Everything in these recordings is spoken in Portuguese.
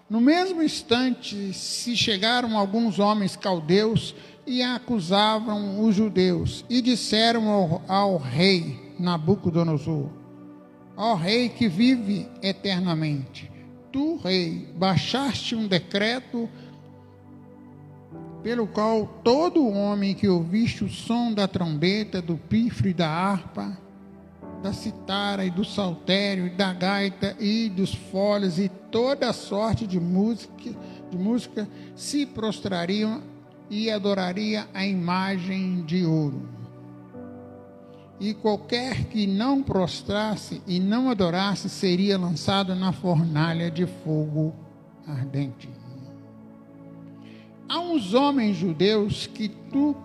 No mesmo instante, se chegaram alguns homens caldeus e acusavam os judeus, e disseram ao rei Nabucodonosor: ó rei que vive eternamente, tu, rei, baixaste um decreto pelo qual todo homem que ouviste o som da trombeta, do pífaro e da harpa, da citara e do saltério, e da gaita e dos foles e toda sorte de música se prostrariam e adoraria a imagem de ouro. E qualquer que não prostrasse e não adorasse seria lançado na fornalha de fogo ardente. Há uns homens judeus que tu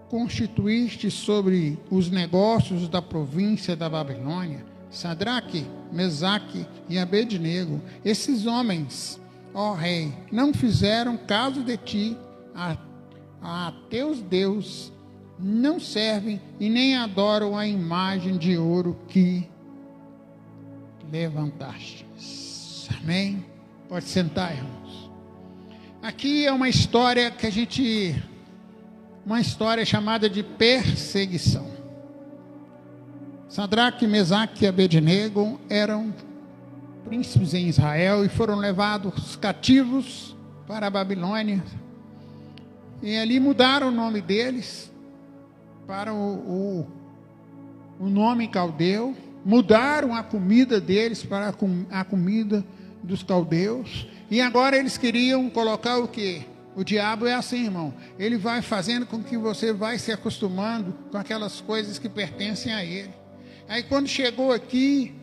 constituíste sobre os negócios da província da Babilônia, Sadraque, Mesaque e Abednego. Esses homens, ó rei, não fizeram caso de ti, a teus deuses não servem e nem adoram a imagem de ouro que levantaste. Amém? Pode sentar, irmãos. Aqui é uma história uma história chamada de perseguição. Sadraque, Mesaque e Abednego eram príncipes em Israel e foram levados cativos para a Babilônia. E ali mudaram o nome deles para o nome caldeu, mudaram a comida deles para a comida dos caldeus, e agora eles queriam colocar o quê? O diabo é assim, irmão, ele vai fazendo com que você vai se acostumando com aquelas coisas que pertencem a ele. Aí quando chegou aqui,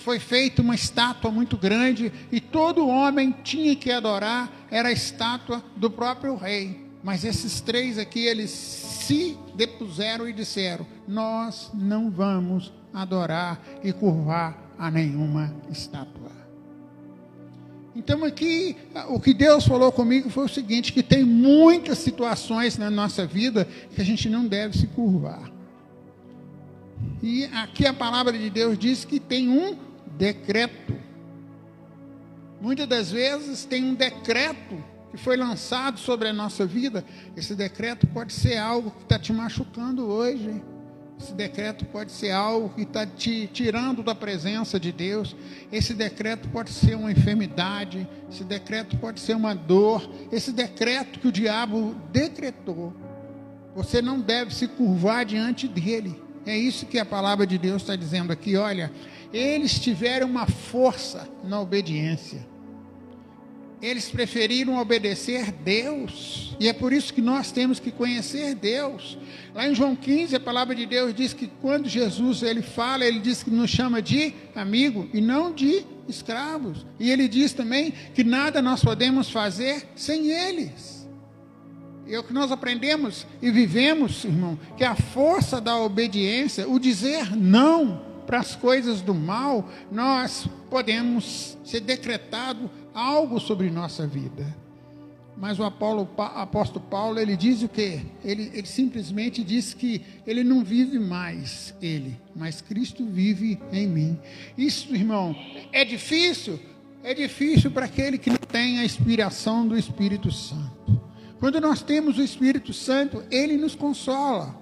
foi feita uma estátua muito grande, e todo homem tinha que adorar, era a estátua do próprio rei. Mas esses três aqui, eles se depuseram e disseram: nós não vamos adorar e curvar a nenhuma estátua. Então aqui, o que Deus falou comigo foi o seguinte, que tem muitas situações na nossa vida que a gente não deve se curvar. E aqui a palavra de Deus diz que tem um decreto. Muitas das vezes tem um decreto que foi lançado sobre a nossa vida. Esse decreto pode ser algo que está te machucando hoje. Esse decreto pode ser algo que está te tirando da presença de Deus. Esse decreto pode ser uma enfermidade. Esse decreto pode ser uma dor. Esse decreto que o diabo decretou, você não deve se curvar diante dele. É isso que a palavra de Deus está dizendo aqui. Olha, eles tiveram uma força na obediência. Eles preferiram obedecer Deus, e é por isso que nós temos que conhecer Deus. Lá em João 15, a palavra de Deus diz que quando Jesus ele fala, ele diz que nos chama de amigo e não de escravos. E ele diz também que nada nós podemos fazer sem eles. E é o que nós aprendemos e vivemos, irmão, que a força da obediência, o dizer não para as coisas do mal, nós podemos ser decretado algo sobre nossa vida. Mas o apóstolo Paulo, ele diz o quê? Ele simplesmente diz que ele não vive mais ele, mas Cristo vive em mim. Isso, irmão, é difícil para aquele que não tem a inspiração do Espírito Santo. Quando nós temos o Espírito Santo, ele nos consola.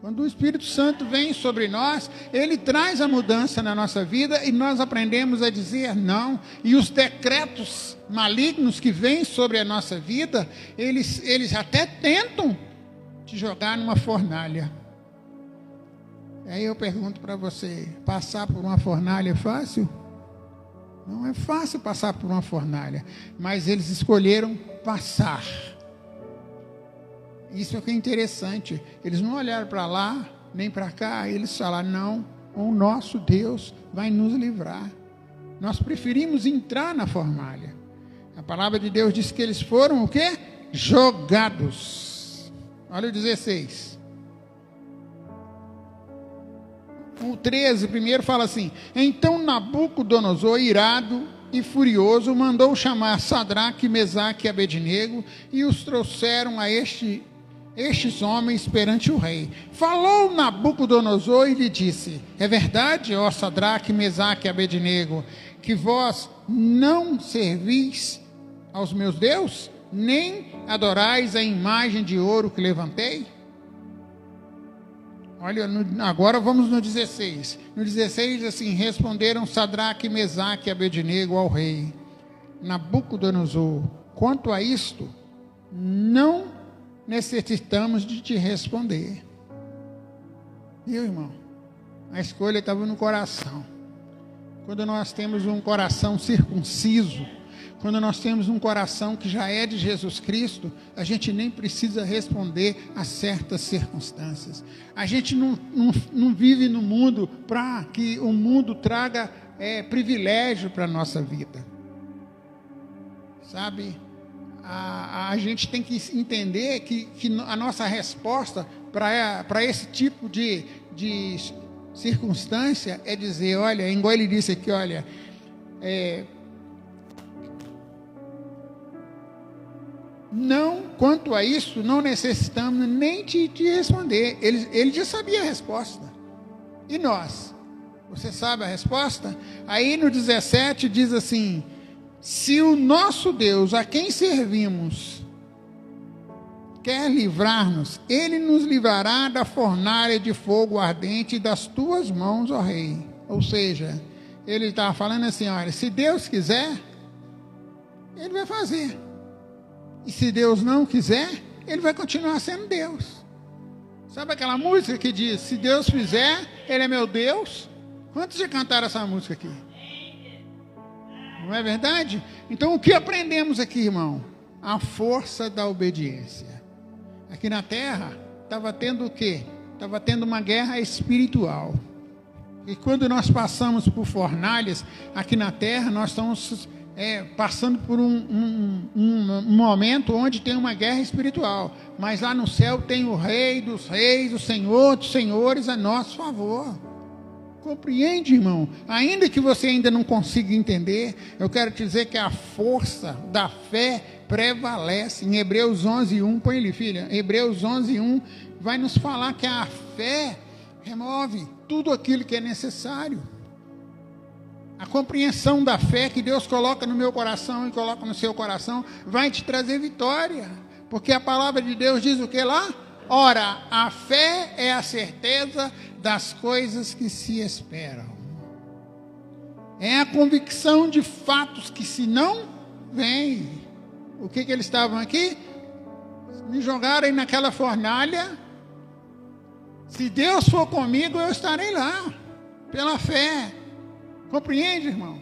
Quando o Espírito Santo vem sobre nós, ele traz a mudança na nossa vida e nós aprendemos a dizer não. E os decretos malignos que vêm sobre a nossa vida, eles até tentam te jogar numa fornalha. Aí eu pergunto para você, passar por uma fornalha é fácil? Não é fácil passar por uma fornalha, mas eles escolheram passar. Isso é que é interessante. Eles não olharam para lá, nem para cá. Eles falaram: não, o nosso Deus vai nos livrar. Nós preferimos entrar na fornalha. A palavra de Deus diz que eles foram o quê? Jogados. Olha o 16. O 13 primeiro fala assim: então Nabucodonosor, irado e furioso, mandou chamar Sadraque, Mesaque e Abednego, e os trouxeram a este estes homens perante o rei. Falou Nabucodonosor e lhe disse: é verdade, ó Sadraque, Mesaque e Abednego, que vós não servis aos meus deuses, nem adorais a imagem de ouro que levantei? Olha, agora vamos no 16. No 16 assim: responderam Sadraque, Mesaque e Abednego ao rei Nabucodonosor: quanto a isto, não necessitamos de te responder. Meu irmão, a escolha estava no coração. Quando nós temos um coração circunciso, quando nós temos um coração que já é de Jesus Cristo, a gente nem precisa responder a certas circunstâncias. A gente não vive no mundo para que o mundo traga privilégio para a nossa vida. Sabe? A gente tem que entender que a nossa resposta para esse tipo de circunstância é dizer: olha, igual ele disse aqui, olha, não, quanto a isso, não necessitamos nem te responder. Ele já sabia a resposta. E nós? Você sabe a resposta? Aí no 17 diz assim: se o nosso Deus, a quem servimos, quer livrar-nos, ele nos livrará da fornalha de fogo ardente das tuas mãos, ó rei. Ou seja, ele estava falando assim: olha, se Deus quiser, ele vai fazer. E se Deus não quiser, ele vai continuar sendo Deus. Sabe aquela música que diz: se Deus fizer, ele é meu Deus? Quantos já cantaram essa música aqui? Não é verdade? Então o que aprendemos aqui, irmão? A força da obediência. Aqui na terra, estava tendo o quê? Estava tendo uma guerra espiritual. E quando nós passamos por fornalhas, aqui na terra, nós estamos passando por um momento onde tem uma guerra espiritual. Mas lá no céu tem o Rei dos Reis, o Senhor dos Senhores a nosso favor. Compreende, irmão? Ainda que você ainda não consiga entender, eu quero te dizer que a força da fé prevalece. Em Hebreus 11:1, põe ele, filha. Hebreus 11:1 vai nos falar que a fé remove tudo aquilo que é necessário. A compreensão da fé que Deus coloca no meu coração e coloca no seu coração vai te trazer vitória. Porque a palavra de Deus diz o que lá? Ora, a fé é a certeza das coisas que se esperam. É a convicção de fatos que se não vem. O que eles estavam aqui? Me jogarem naquela fornalha. Se Deus for comigo, eu estarei lá. Pela fé. Compreende, irmão?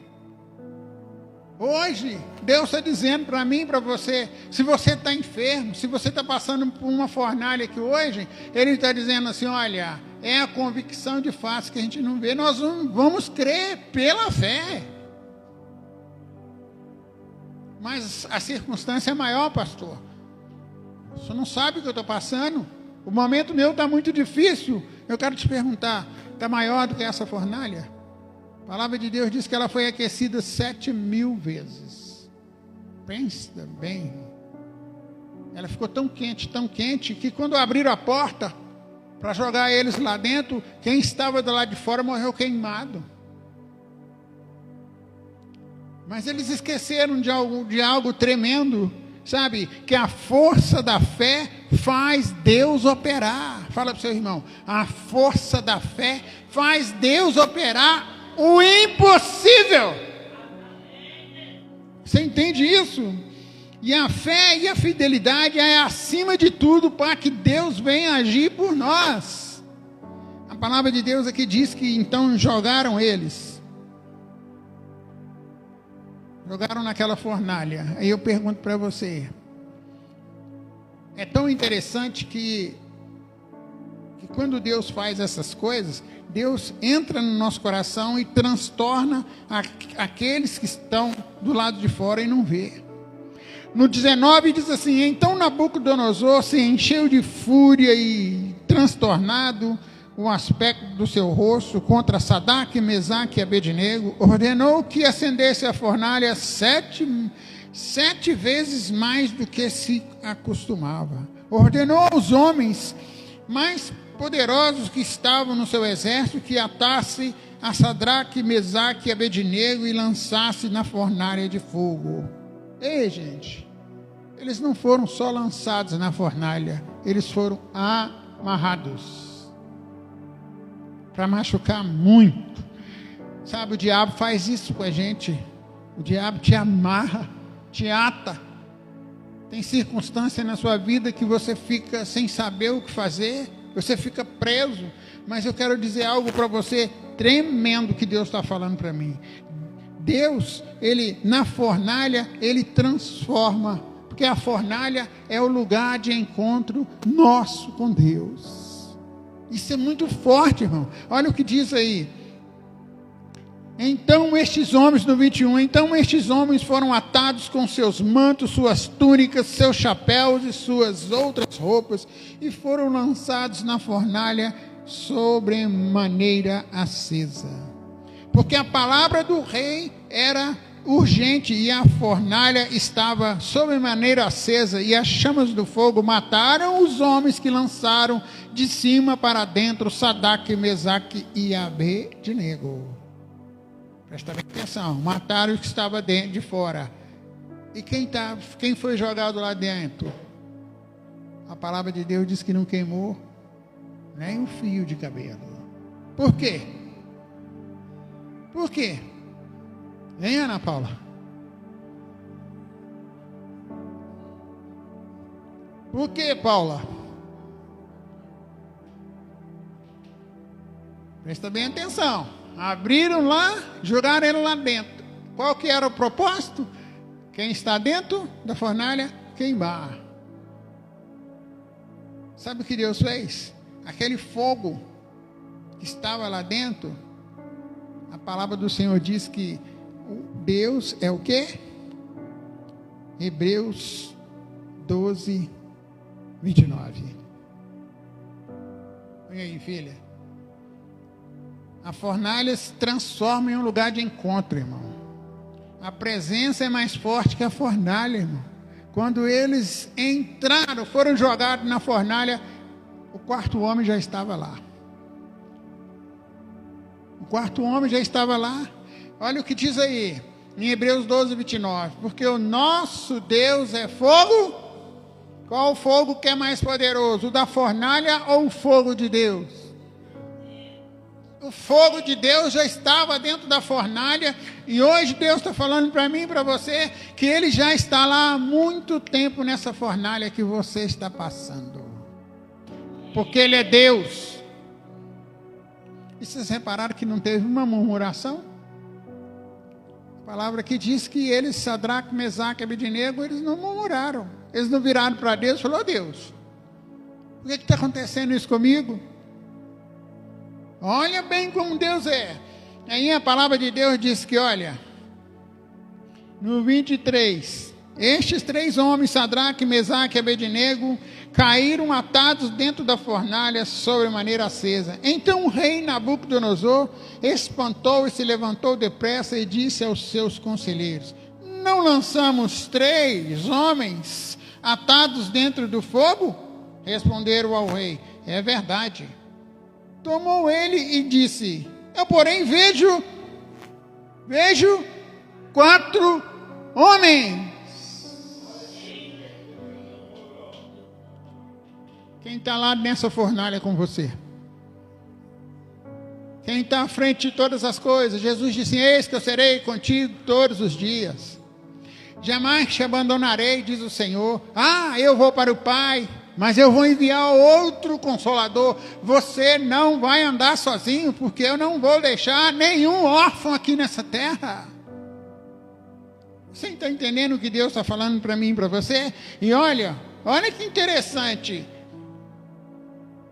Hoje, Deus está dizendo para mim e para você: se você está enfermo, se você está passando por uma fornalha aqui hoje, Ele está dizendo assim: olha, é a convicção de fatos que a gente não vê, nós vamos crer pela fé. Mas a circunstância é maior, pastor. Você não sabe o que eu estou passando. O momento meu está muito difícil. Eu quero te perguntar: está maior do que essa fornalha? A palavra de Deus diz que ela foi aquecida 7.000 vezes. Pensa bem. Ela ficou tão quente, que quando abriram a porta para jogar eles lá dentro, quem estava do lado de fora morreu queimado. Mas eles esqueceram de algo tremendo, sabe? Que a força da fé faz Deus operar. Fala para o seu irmão: a força da fé faz Deus operar o impossível. Você entende isso? E a fé e a fidelidade é acima de tudo para que Deus venha agir por nós. A palavra de Deus aqui diz que então jogaram eles. Jogaram naquela fornalha. Aí eu pergunto para você: é tão interessante que quando Deus faz essas coisas, Deus entra no nosso coração e transtorna aqueles que estão do lado de fora e não vê. No 19 diz assim: então Nabucodonosor se encheu de fúria e, transtornado o aspecto do seu rosto contra Sadraque, Mesaque e Abednego, ordenou que acendesse a fornalha sete vezes mais do que se acostumava. ordenou aos homens mais poderosos que estavam no seu exército que atasse a Sadraque, Mesaque e Abednego e lançasse na fornalha de fogo. Ei, gente, eles não foram só lançados na fornalha, eles foram amarrados para machucar muito. Sabe, o diabo faz isso com a gente. O diabo te amarra, te ata. Tem circunstância na sua vida que você fica sem saber o que fazer, você fica preso. Mas eu quero dizer algo para você tremendo que Deus está falando para mim. Deus, Ele na fornalha, Ele transforma, porque a fornalha é o lugar de encontro nosso com Deus. Isso é muito forte, irmão. Olha o que diz aí. Então estes homens, no 21, então estes homens foram atados com seus mantos, suas túnicas, seus chapéus e suas outras roupas, e foram lançados na fornalha sobremaneira acesa. Porque a palavra do rei era urgente, e a fornalha estava sobremaneira acesa, e as chamas do fogo mataram os homens que lançaram de cima para dentro Sadraque, Mesaque e Abednego. Presta bem atenção, mataram os que estavam dentro, de fora. E quem foi jogado lá dentro? A palavra de Deus diz que não queimou nem um fio de cabelo. Por quê? Por quê? Vem, Ana Paula. Por quê, Paula? Presta bem atenção. Abriram lá, jogaram ele lá dentro. Qual que era o propósito? Quem está dentro da fornalha, queimar. Sabe o que Deus fez? Aquele fogo que estava lá dentro, a palavra do Senhor diz que Deus é o quê? Hebreus 12, 29. Olha aí, filha. A fornalha se transforma em um lugar de encontro, irmão. A presença é mais forte que a fornalha, irmão. Quando eles entraram, foram jogados na fornalha, o quarto homem já estava lá. O quarto homem já estava lá. Olha o que diz aí, em Hebreus 12, 29. Porque o nosso Deus é fogo. Qual fogo que é mais poderoso? O da fornalha ou o fogo de Deus? O fogo de Deus já estava dentro da fornalha, e hoje Deus está falando para mim e para você, que Ele já está lá há muito tempo nessa fornalha que você está passando, porque Ele é Deus. E vocês repararam que não teve uma murmuração? A palavra que diz que eles, Sadraque, Mesaque e Abednego, eles não murmuraram, eles não viraram para Deus e falaram: Deus, por que está acontecendo isso comigo? Olha bem como Deus é. Aí a palavra de Deus diz que, olha, no 23, estes três homens, Sadraque, Mesaque e Abednego, caíram atados dentro da fornalha sobremaneira acesa. Então o rei Nabucodonosor espantou e se levantou depressa e disse aos seus conselheiros: não lançamos três homens atados dentro do fogo? Responderam ao rei: é verdade. Tomou ele e disse: eu, porém, vejo 4 homens. Quem está lá nessa fornalha com você? Quem está à frente de todas as coisas? Jesus disse: eis que eu serei contigo todos os dias. Jamais te abandonarei, diz o Senhor. Eu vou para o Pai, mas eu vou enviar outro Consolador. Você não vai andar sozinho, porque eu não vou deixar nenhum órfão aqui nessa terra. Você está entendendo o que Deus está falando para mim e para você? E olha que interessante.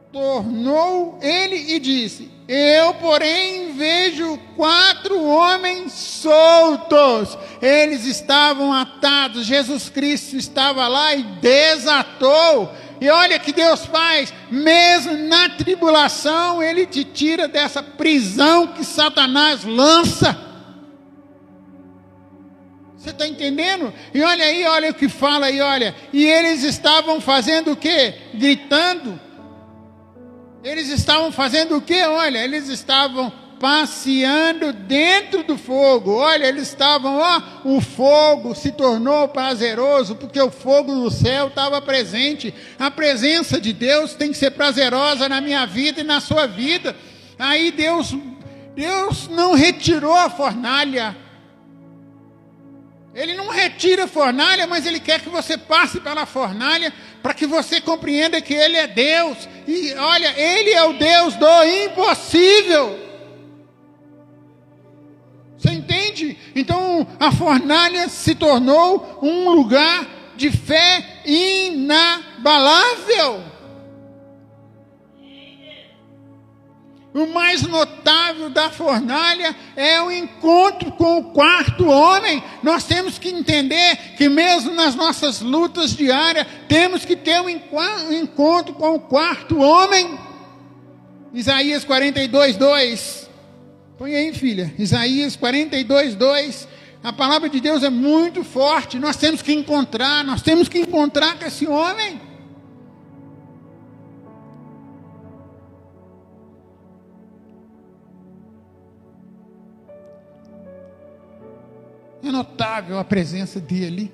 Tornou ele e disse: eu, porém, vejo 4 homens soltos. Eles estavam atados. Jesus Cristo estava lá e desatou. E olha que Deus faz, mesmo na tribulação, Ele te tira dessa prisão que Satanás lança. Você está entendendo? E olha aí, olha o que fala aí, olha. E eles estavam fazendo o quê? Gritando. Eles estavam fazendo o quê? Olha, eles estavam passeando dentro do fogo. Olha, eles estavam, o fogo se tornou prazeroso, porque o fogo do céu estava presente. A presença de Deus tem que ser prazerosa na minha vida e na sua vida. Aí Deus não retirou a fornalha. Ele não retira a fornalha, mas Ele quer que você passe pela fornalha para que você compreenda que Ele é Deus. E olha, Ele é o Deus do impossível. Você entende? Então a fornalha se tornou um lugar de fé inabalável. O mais notável da fornalha é o encontro com o quarto homem. Nós temos que entender que mesmo nas nossas lutas diárias, temos que ter um encontro com o quarto homem. Isaías 42:2. Põe aí, filha. Isaías 42:2. A palavra de Deus é muito forte. Nós temos que encontrar com esse homem. É notável a presença dele.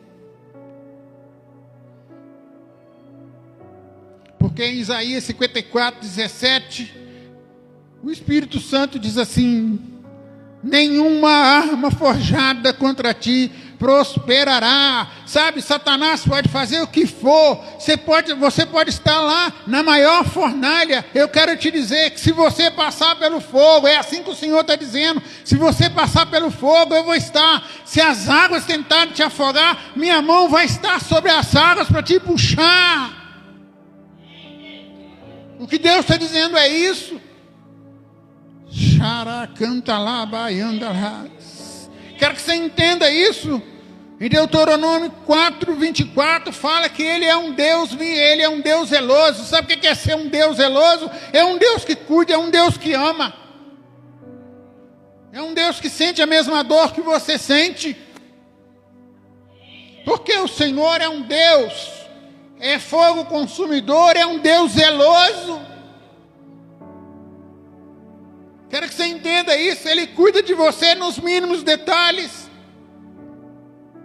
Porque em Isaías 54:17, o Espírito Santo diz assim: nenhuma arma forjada contra ti prosperará. Sabe, Satanás pode fazer o que for. Você pode estar lá na maior fornalha. Eu quero te dizer que se você passar pelo fogo, é assim que o Senhor está dizendo: se você passar pelo fogo, eu vou estar. Se as águas tentarem te afogar, minha mão vai estar sobre as águas para te puxar. O que Deus está dizendo é isso. Quero que você entenda isso. Em Deuteronômio 4:24 fala que Ele é um Deus zeloso. Sabe o que é ser um Deus zeloso? É um Deus que cuida, é um Deus que ama. É um Deus que sente a mesma dor que você sente. Porque o Senhor é um Deus, é fogo consumidor, é um Deus zeloso. Quero que você entenda isso. Ele cuida de você nos mínimos detalhes.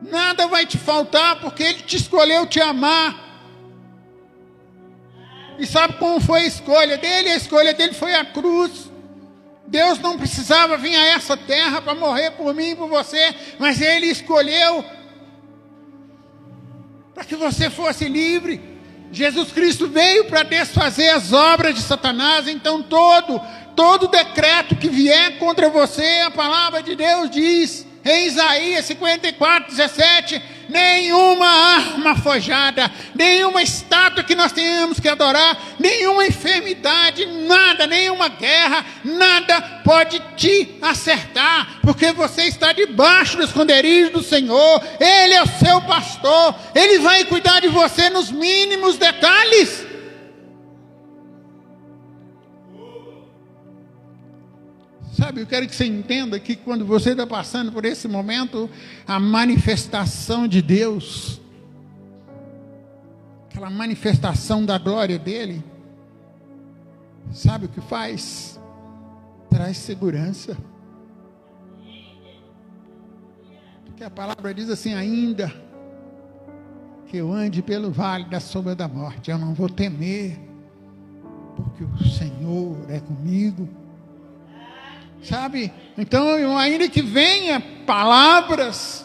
Nada vai te faltar, porque Ele te escolheu te amar. E sabe como foi a escolha dele? A escolha dele foi a cruz. Deus não precisava vir a essa terra para morrer por mim e por você, mas Ele escolheu para que você fosse livre. Jesus Cristo veio para desfazer as obras de Satanás. Então todo decreto que vier contra você, a palavra de Deus diz em Isaías 54:17, nenhuma arma forjada, nenhuma estátua que nós tenhamos que adorar, nenhuma enfermidade, nada, nenhuma guerra, nada pode te acertar, porque você está debaixo do esconderijo do Senhor. Ele é o seu pastor, Ele vai cuidar de você nos mínimos detalhes. Sabe, eu quero que você entenda que quando você está passando por esse momento, a manifestação de Deus, aquela manifestação da glória dEle, sabe o que faz? Traz segurança. Porque a palavra diz assim: ainda que eu ande pelo vale da sombra da morte, eu não vou temer, porque o Senhor é comigo. Sabe? Então, ainda que venha palavras,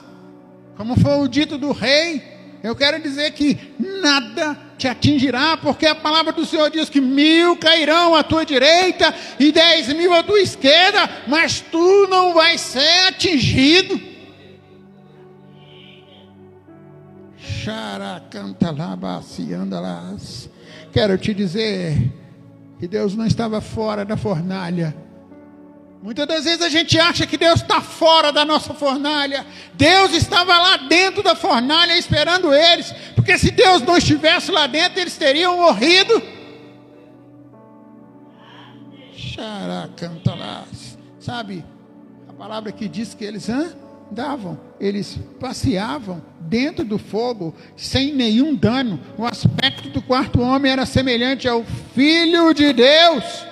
como foi o dito do rei, eu quero dizer que nada te atingirá, porque a palavra do Senhor diz que 1000 cairão à tua direita e 10.000 à tua esquerda, mas tu não vais ser atingido. Quero te dizer que Deus não estava fora da fornalha. Muitas das vezes a gente acha que Deus está fora da nossa fornalha. Deus estava lá dentro da fornalha esperando eles. Porque se Deus não estivesse lá dentro, eles teriam morrido. Sabe, a palavra que diz que eles eles passeavam dentro do fogo sem nenhum dano. O aspecto do quarto homem era semelhante ao Filho de Deus.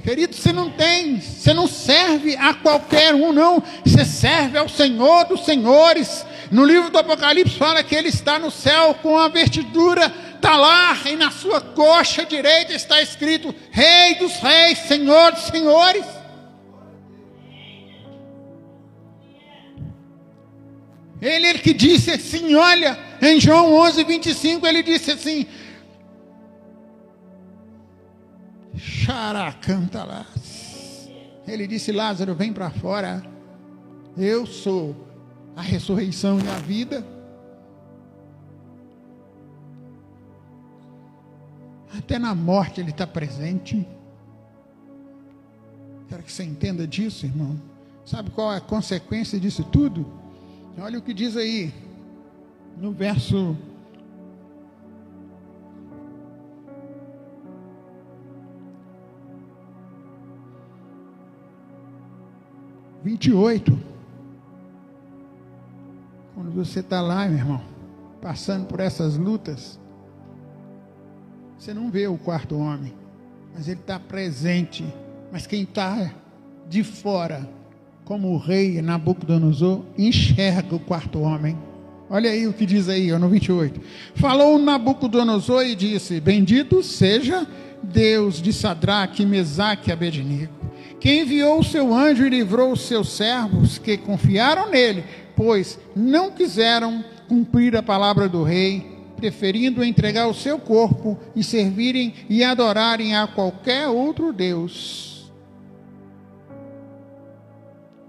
Querido, você não serve a qualquer um, não. Você serve ao Senhor dos senhores. No livro do Apocalipse fala que ele está no céu com a vestidura talar, e na sua coxa direita está escrito: Rei dos reis, Senhor dos senhores. Ele que disse assim, olha, em João 11:25, ele disse assim: Xaracantalás. Ele disse: Lázaro, vem para fora. Eu sou a ressurreição e a vida. Até na morte ele está presente. Quero que você entenda disso, irmão. Sabe qual é a consequência disso tudo? Olha o que diz aí, no verso 28. Quando você está lá, meu irmão, passando por essas lutas, você não vê o quarto homem, mas ele está presente. Mas quem está de fora, como o rei Nabucodonosor, enxerga o quarto homem. Olha aí o que diz aí, no 28. Falou Nabucodonosor e disse: Bendito seja Deus de Sadraque, Mesaque e Abednego, que enviou o seu anjo e livrou os seus servos que confiaram nele, pois não quiseram cumprir a palavra do rei, preferindo entregar o seu corpo e servirem e adorarem a qualquer outro Deus.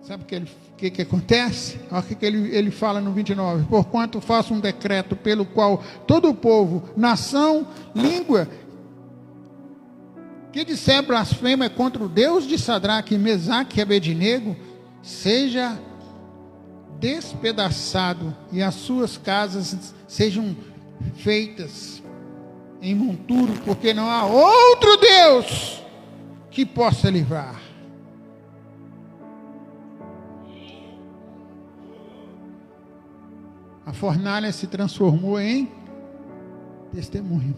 Sabe o que acontece? Olha o que ele fala no 29. Porquanto faço um decreto pelo qual todo o povo, nação, língua, que disser blasfêmia contra o Deus de Sadraque, Mesaque e Abednego, seja despedaçado e as suas casas sejam feitas em monturo, porque não há outro Deus que possa livrar. A fornalha se transformou em testemunho.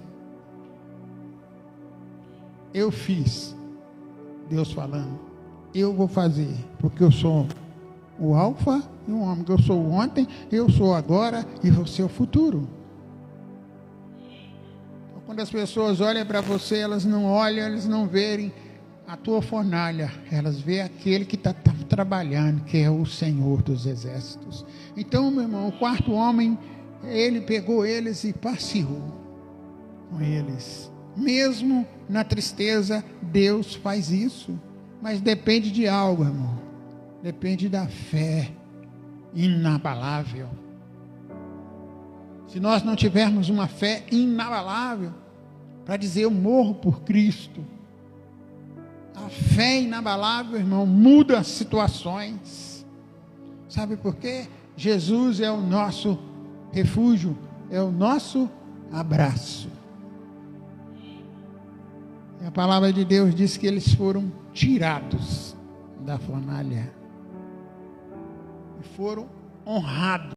Eu fiz, Deus falando, eu vou fazer, porque eu sou o alfa e o ômega, eu sou o ontem, eu sou agora e você é o futuro. Então, quando as pessoas olham para você, elas não olham, elas não verem a tua fornalha, elas veem aquele que está trabalhando, que é o Senhor dos exércitos. Então, meu irmão, o quarto homem, ele pegou eles e passeou com eles. Mesmo na tristeza, Deus faz isso. Mas depende de algo, irmão. Depende da fé inabalável. Se nós não tivermos uma fé inabalável, para dizer eu morro por Cristo, a fé inabalável, irmão, muda as situações. Sabe por quê? Jesus é o nosso refúgio, é o nosso abraço. E a palavra de Deus diz que eles foram tirados da fornalha e foram honrados.